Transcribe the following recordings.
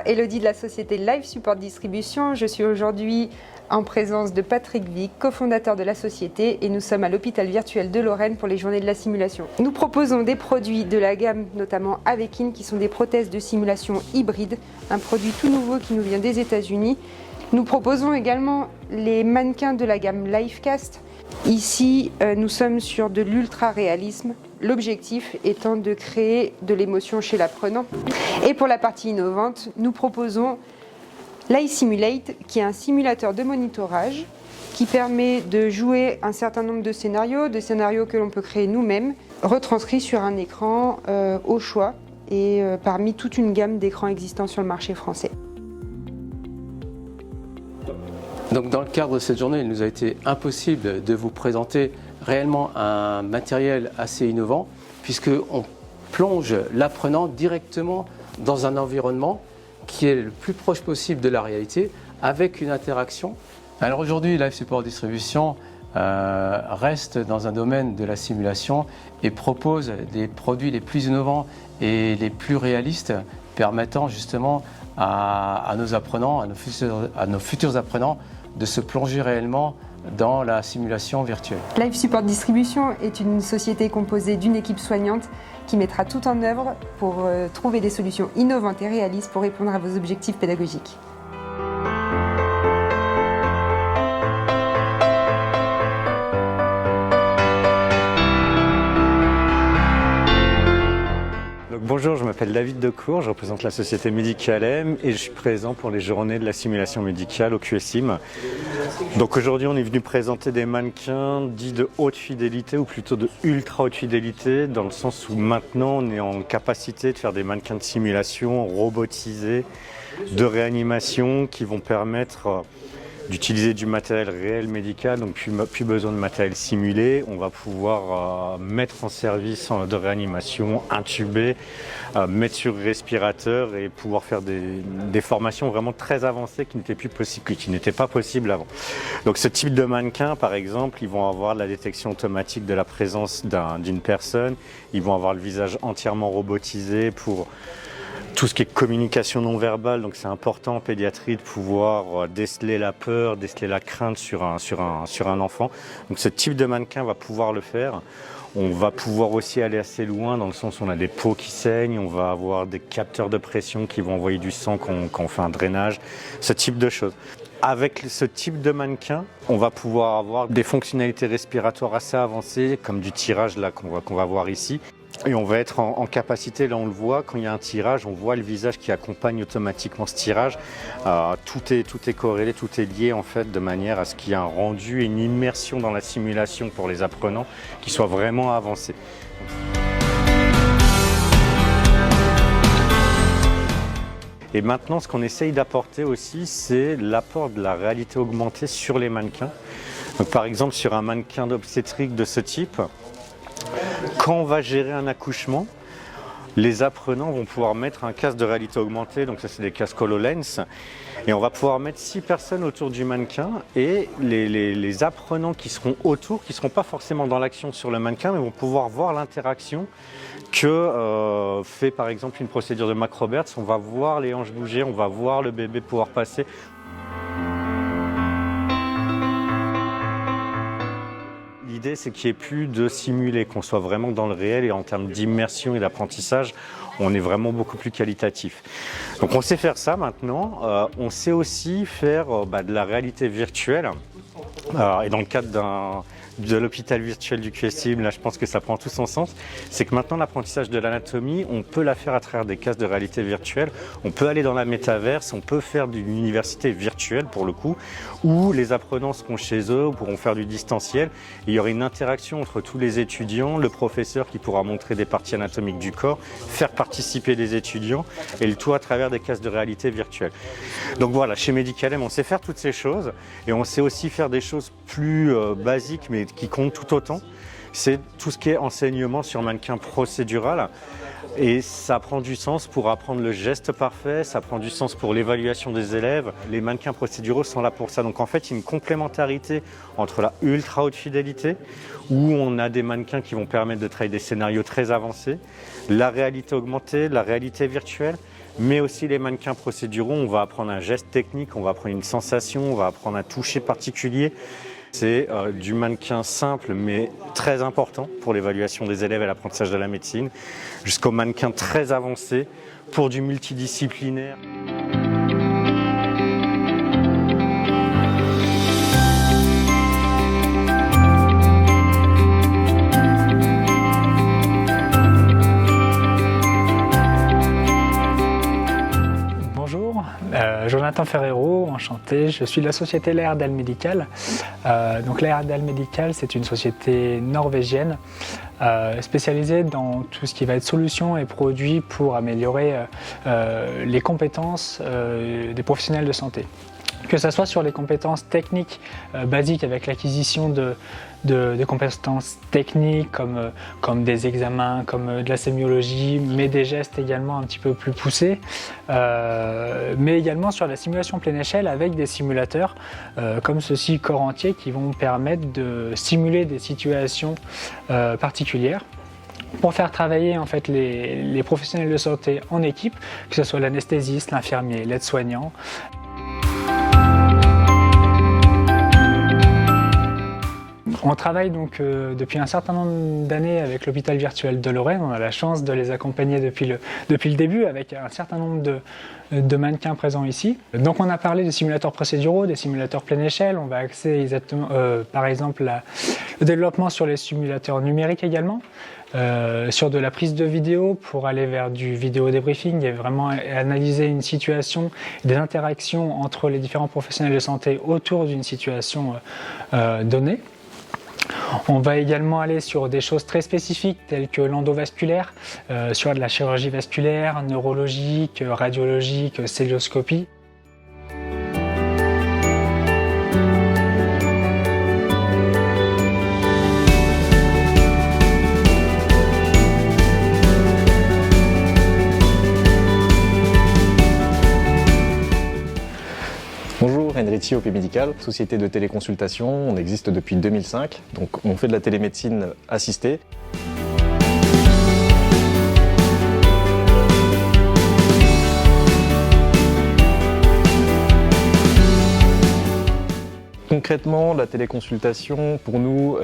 Elodie de la société Live Support Distribution. Je suis aujourd'hui en présence de Patrick Vic, cofondateur de la société, et nous sommes à l'hôpital virtuel de Lorraine pour les journées de la simulation. Nous proposons des produits de la gamme, notamment Avekin, qui sont des prothèses de simulation hybrides, un produit tout nouveau qui nous vient des États-Unis. Nous proposons également les mannequins de la gamme Livecast. Ici, nous sommes sur de l'ultra-réalisme, l'objectif étant de créer de l'émotion chez l'apprenant. Et pour la partie innovante, nous proposons l'iSimulate, qui est un simulateur de monitorage qui permet de jouer un certain nombre de scénarios que l'on peut créer nous-mêmes, retranscrits sur un écran au choix et parmi toute une gamme d'écrans existants sur le marché français. Donc dans le cadre de cette journée, il nous a été impossible de vous présenter réellement un matériel assez innovant, puisqu'on plonge l'apprenant directement dans un environnement qui est le plus proche possible de la réalité, avec une interaction. Alors aujourd'hui, Live Support Distribution reste dans un domaine de la simulation et propose des produits les plus innovants et les plus réalistes, permettant justement à nos apprenants, à nos futurs apprenants, de se plonger réellement dans la simulation virtuelle. Live Support Distribution est une société composée d'une équipe soignante qui mettra tout en œuvre pour trouver des solutions innovantes et réalistes pour répondre à vos objectifs pédagogiques. Bonjour, je m'appelle David Decour, je représente la société Medicalem et je suis présent pour les journées de la simulation médicale au QSIM. Donc aujourd'hui on est venu présenter des mannequins dits de haute fidélité ou plutôt de ultra haute fidélité, dans le sens où maintenant on est en capacité de faire des mannequins de simulation robotisés, de réanimation qui vont permettre d'utiliser du matériel réel médical, donc plus besoin de matériel simulé. On va pouvoir mettre en service de réanimation, intuber, mettre sur respirateur et pouvoir faire des formations vraiment très avancées qui n'étaient pas possibles avant. Donc ce type de mannequin, par exemple, ils vont avoir la détection automatique de la présence d'une personne, ils vont avoir le visage entièrement robotisé pour tout ce qui est communication non verbale, donc c'est important en pédiatrie de pouvoir déceler la peur, déceler la crainte sur un enfant. Donc ce type de mannequin va pouvoir le faire. On va pouvoir aussi aller assez loin dans le sens où on a des peaux qui saignent, on va avoir des capteurs de pression qui vont envoyer du sang quand on fait un drainage, ce type de choses. Avec ce type de mannequin, on va pouvoir avoir des fonctionnalités respiratoires assez avancées, comme du tirage là qu'on va voir ici. Et on va être en capacité, là on le voit, quand il y a un tirage, on voit le visage qui accompagne automatiquement ce tirage. Tout est corrélé, tout est lié en fait de manière à ce qu'il y ait un rendu et une immersion dans la simulation pour les apprenants qui soit vraiment avancée. Et maintenant, ce qu'on essaye d'apporter aussi, c'est l'apport de la réalité augmentée sur les mannequins. Donc, par exemple, sur un mannequin d'obstétrique de ce type, quand on va gérer un accouchement, les apprenants vont pouvoir mettre un casque de réalité augmentée, donc ça c'est des casques HoloLens, et on va pouvoir mettre 6 personnes autour du mannequin et les apprenants qui seront autour, qui ne seront pas forcément dans l'action sur le mannequin, mais vont pouvoir voir l'interaction que fait par exemple une procédure de Mac Roberts. On va voir les hanches bouger, on va voir le bébé pouvoir passer. L'idée, c'est qu'il n'y ait plus de simulé, qu'on soit vraiment dans le réel et en termes d'immersion et d'apprentissage, on est vraiment beaucoup plus qualitatif. Donc on sait faire ça maintenant, on sait aussi faire de la réalité virtuelle et dans le cadre de l'hôpital virtuel du QSIM, là je pense que ça prend tout son sens, c'est que maintenant l'apprentissage de l'anatomie, on peut la faire à travers des casques de réalité virtuelle, on peut aller dans la métaverse, on peut faire d'une université virtuelle pour le coup, où les apprenants seront chez eux, pourront faire du distanciel, et il y aura une interaction entre tous les étudiants, le professeur qui pourra montrer des parties anatomiques du corps, faire participer des étudiants, et le tout à travers des casques de réalité virtuelle. Donc voilà, chez Medicalem, on sait faire toutes ces choses, et on sait aussi faire des choses plus basiques, mais qui compte tout autant, c'est tout ce qui est enseignement sur mannequin procédural. Et ça prend du sens pour apprendre le geste parfait, ça prend du sens pour l'évaluation des élèves. Les mannequins procéduraux sont là pour ça. Donc en fait, il y a une complémentarité entre la ultra haute fidélité, où on a des mannequins qui vont permettre de travailler des scénarios très avancés, la réalité augmentée, la réalité virtuelle, mais aussi les mannequins procéduraux. On va apprendre un geste technique, on va apprendre une sensation, on va apprendre un toucher particulier. C'est du mannequin simple mais très important pour l'évaluation des élèves et l'apprentissage de la médecine, jusqu'au mannequin très avancé pour du multidisciplinaire. Jonathan Ferrero, enchanté, je suis de la société Lærdal Medical. Donc Lærdal Medical, c'est une société norvégienne spécialisée dans tout ce qui va être solutions et produits pour améliorer les compétences des professionnels de santé. Que ce soit sur les compétences techniques basiques avec l'acquisition de compétences techniques comme des examens, comme de la sémiologie, mais des gestes également un petit peu plus poussés, mais également sur la simulation pleine échelle avec des simulateurs comme ceci corps entier qui vont permettre de simuler des situations particulières pour faire travailler en fait les professionnels de santé en équipe, que ce soit l'anesthésiste, l'infirmier, l'aide-soignant. On travaille donc depuis un certain nombre d'années avec l'hôpital virtuel de Lorraine. On a la chance de les accompagner depuis le début avec un certain nombre de mannequins présents ici. Donc on a parlé des simulateurs procéduraux, des simulateurs pleine échelle. On va axer exactement, par exemple le développement sur les simulateurs numériques également. Sur de la prise de vidéo pour aller vers du vidéo débriefing et vraiment analyser une situation, des interactions entre les différents professionnels de santé autour d'une situation donnée. On va également aller sur des choses très spécifiques telles que l'endovasculaire, sur de la chirurgie vasculaire, neurologique, radiologique, célioscopie. Bonjour, Enriti OP Médical, société de téléconsultation, on existe depuis 2005, donc on fait de la télémédecine assistée. Concrètement, la téléconsultation, pour nous,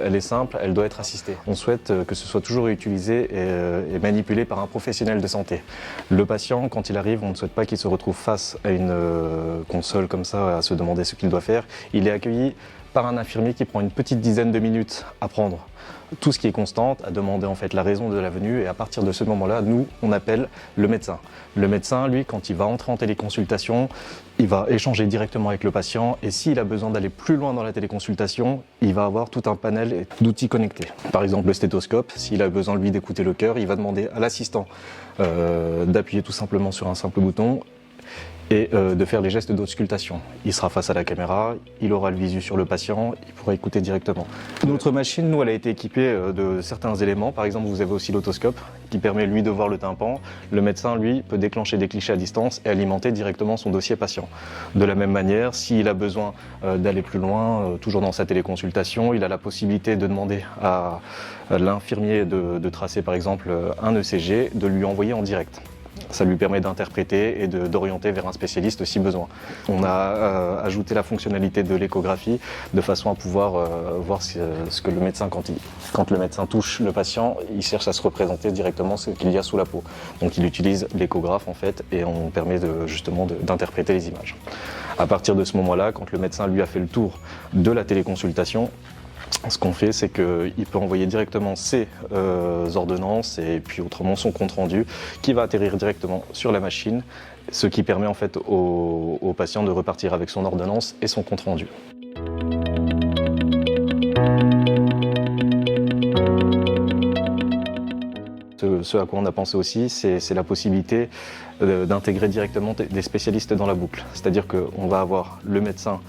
elle est simple, elle doit être assistée. On souhaite que ce soit toujours utilisé et manipulé par un professionnel de santé. Le patient, quand il arrive, on ne souhaite pas qu'il se retrouve face à une console comme ça, à se demander ce qu'il doit faire. Il est accueilli par un infirmier qui prend une petite dizaine de minutes à prendre tout ce qui est constant, à demander en fait la raison de la venue, et à partir de ce moment-là, nous, on appelle le médecin. Le médecin, lui, quand il va entrer en téléconsultation, il va échanger directement avec le patient, et s'il a besoin d'aller plus loin dans la téléconsultation, il va avoir tout un panel d'outils connectés. Par exemple, le stéthoscope, s'il a besoin, lui, d'écouter le cœur, il va demander à l'assistant d'appuyer tout simplement sur un simple bouton et de faire les gestes d'auscultation. Il sera face à la caméra, il aura le visu sur le patient, il pourra écouter directement. Notre machine, nous, elle a été équipée de certains éléments. Par exemple, vous avez aussi l'autoscope qui permet, lui, de voir le tympan. Le médecin, lui, peut déclencher des clichés à distance et alimenter directement son dossier patient. De la même manière, s'il a besoin d'aller plus loin, toujours dans sa téléconsultation, il a la possibilité de demander à l'infirmier de tracer, par exemple, un ECG, de lui envoyer en direct. Ça lui permet d'interpréter et d'orienter vers un spécialiste si besoin. On a ajouté la fonctionnalité de l'échographie de façon à pouvoir voir ce que le médecin, quand le médecin touche le patient, il cherche à se représenter directement ce qu'il y a sous la peau. Donc il utilise l'échographe en fait et on permet justement d'interpréter les images. À partir de ce moment-là, quand le médecin lui a fait le tour de la téléconsultation, ce qu'on fait, c'est qu'il peut envoyer directement ses ordonnances et puis autrement son compte-rendu qui va atterrir directement sur la machine, ce qui permet en fait au patient de repartir avec son ordonnance et son compte-rendu. Ce à quoi on a pensé aussi, c'est la possibilité d'intégrer directement des spécialistes dans la boucle. C'est-à-dire qu'on va avoir le médecin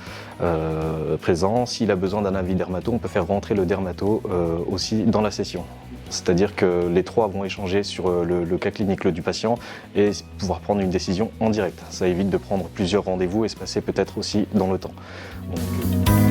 présent. S'il a besoin d'un avis dermato, on peut faire rentrer le dermato aussi dans la session. C'est-à-dire que les trois vont échanger sur le cas clinique du patient et pouvoir prendre une décision en direct. Ça évite de prendre plusieurs rendez-vous et se passer peut-être aussi dans le temps. Donc,